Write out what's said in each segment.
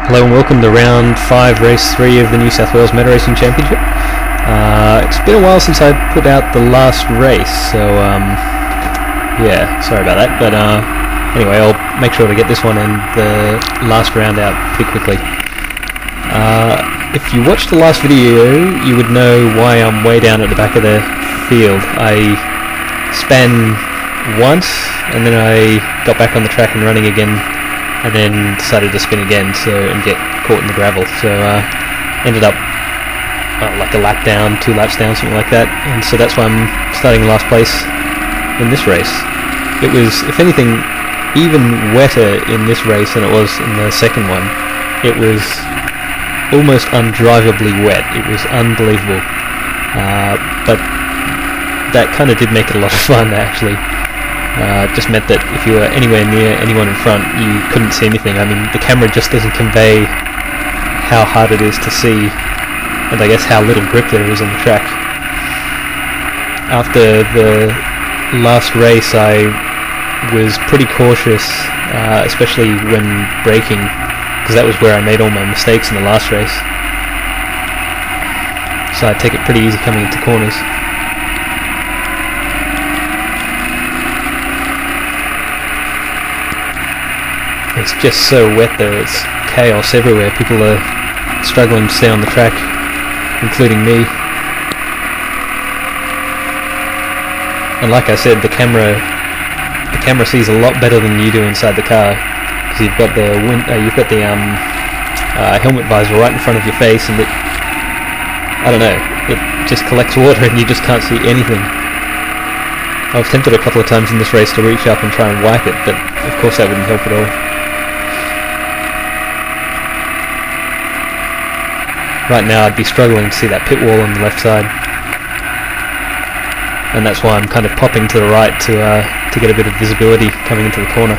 Hello and welcome to round 5, race 3 of the New South Wales Motor Racing Championship. It's been a while since I put out the last race, so yeah, sorry about that, but anyway, I'll make sure to get this one and the last round out pretty quickly. If you watched the last video, you would know why I'm way down at the back of the field. I span once, and then I got back on the track and running again, and then decided to spin again and get caught in the gravel. So ended up like a lap down, 2 laps down, something like that, and so that's why I'm starting last place in this race. It was, if anything, even wetter in this race than it was in the second one. It was almost undrivably wet. It was unbelievable, but that kind of did make it a lot of fun, actually. It just meant that if you were anywhere near anyone in front, you couldn't see anything. I mean, the camera just doesn't convey how hard it is to see, and I guess how little grip there is on the track. After the last race, I was pretty cautious, especially when braking, because that was where I made all my mistakes in the last race. So I take it pretty easy coming into corners. It's just so wet there, it's chaos everywhere. People are struggling to stay on the track, including me. And like I said, the camera sees a lot better than you do inside the car, because you've got the helmet visor right in front of your face, and I don't know, it just collects water and you just can't see anything. I was tempted a couple of times in this race to reach up and try and wipe it, but of course that wouldn't help at all. Right now I'd be struggling to see that pit wall on the left side, and that's why I'm kind of popping to the right to get a bit of visibility coming into the corner.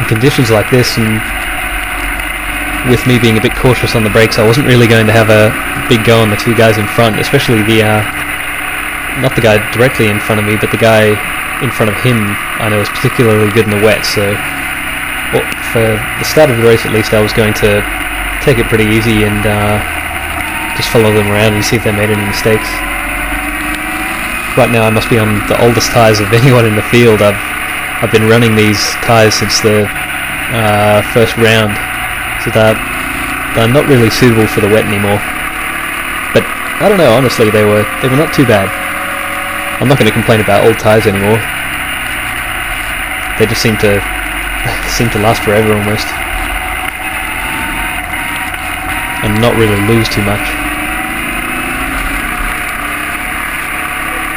Conditions like this, and with me being a bit cautious on the brakes, I wasn't really going to have a big go on the 2 guys in front, especially not the guy directly in front of me, but the guy in front of him I know is particularly good in the wet. So for the start of the race at least, I was going to take it pretty easy and just follow them around and see if they made any mistakes. Right now I must be on the oldest tyres of anyone in the field. I've been running these tyres since the first round, so they're not really suitable for the wet anymore. But I don't know, honestly, they were not too bad. I'm not going to complain about old tyres anymore. They just seem to last forever almost, and not really lose too much.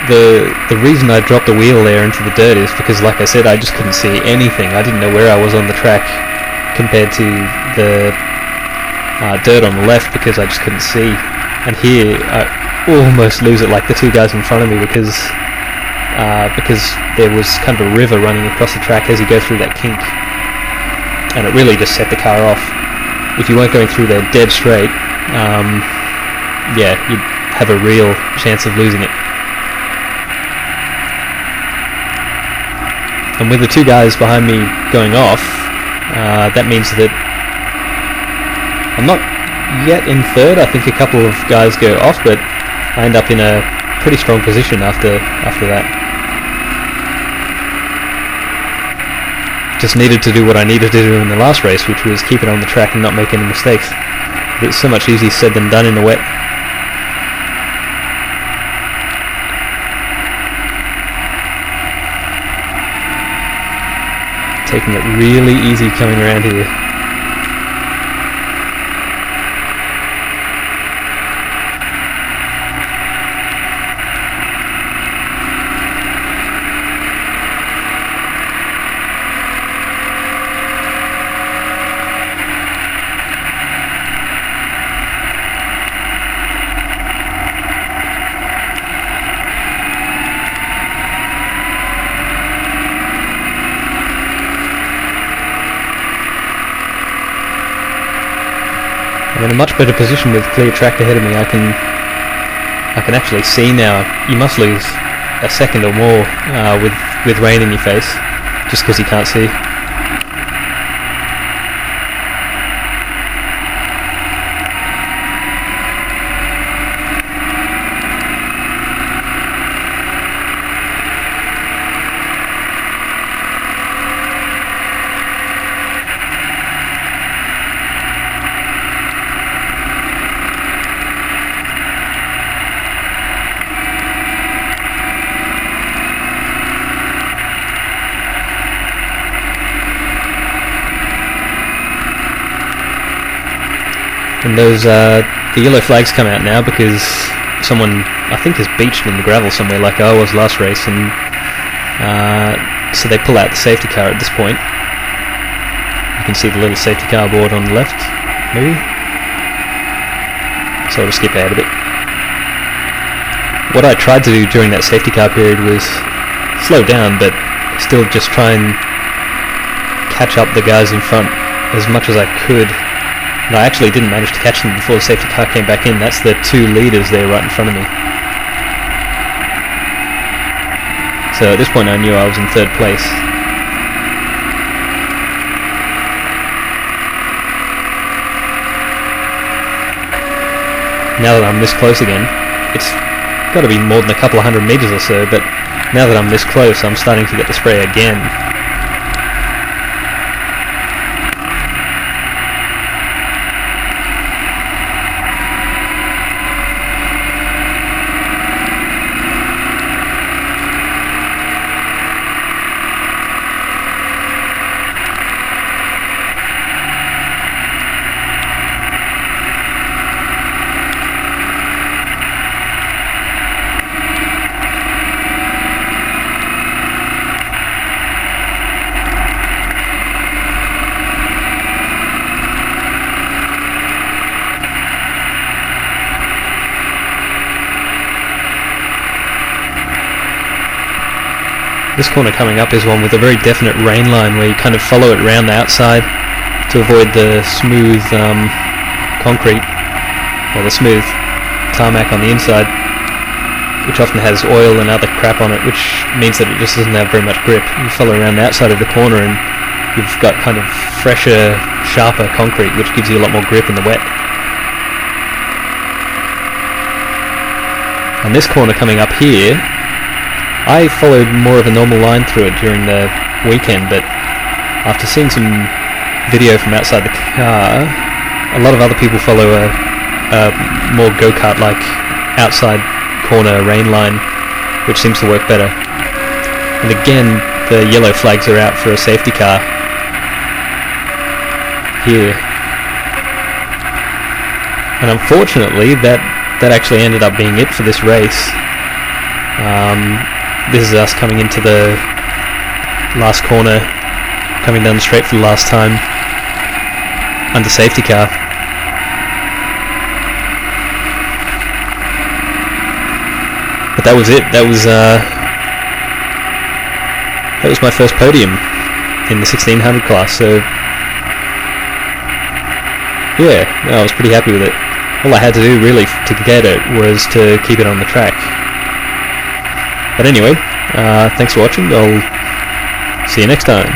The reason I dropped the wheel there into the dirt is because, like I said, I just couldn't see anything. I didn't know where I was on the track compared to the dirt on the left, because I just couldn't see. And here I almost lose it like the 2 guys in front of me, because there was kind of a river running across the track as you go through that kink, and it really just set the car off. If you weren't going through there dead straight, yeah, you'd have a real chance of losing it. And with the 2 guys behind me going off, that means that I'm not yet in third. I think a couple of guys go off, but I end up in a pretty strong position after that. Just needed to do what I needed to do in the last race, which was keep it on the track and not make any mistakes. But it's so much easier said than done in the wet. Taking it really easy coming around here. in a much better position with clear track ahead of me. I can actually see now. You must lose a second or more with rain in your face, just because you can't see. And those the yellow flags come out now because someone, I think, is beached in the gravel somewhere like I was last race, and so they pull out the safety car at this point. You can see the little safety car board on the left, maybe. So I'll just skip ahead a bit. What I tried to do during that safety car period was slow down, but still just try and catch up the guys in front as much as I could. And I actually didn't manage to catch them before the safety car came back in. That's the two leaders there right in front of me. So at this point I knew I was in third place. Now that I'm this close again, it's got to be more than a couple of 100 meters or so, but now that I'm this close, I'm starting to get the spray again. This corner coming up is one with a very definite rain line where you kind of follow it around the outside to avoid the smooth concrete, or the smooth tarmac on the inside, which often has oil and other crap on it, which means that it just doesn't have very much grip. You follow around the outside of the corner and you've got kind of fresher, sharper concrete, which gives you a lot more grip in the wet. And this corner coming up here, I followed more of a normal line through it during the weekend, but after seeing some video from outside the car, a lot of other people follow a more go-kart-like outside corner rain line, which seems to work better. And again, the yellow flags are out for a safety car here. And unfortunately, that actually ended up being it for this race. This is us coming into the last corner, coming down the straight for the last time under safety car. But that was it. That was my first podium in the 1600 class. So yeah, I was pretty happy with it. All I had to do really to get it was to keep it on the track. But anyway, thanks for watching. I'll see you next time.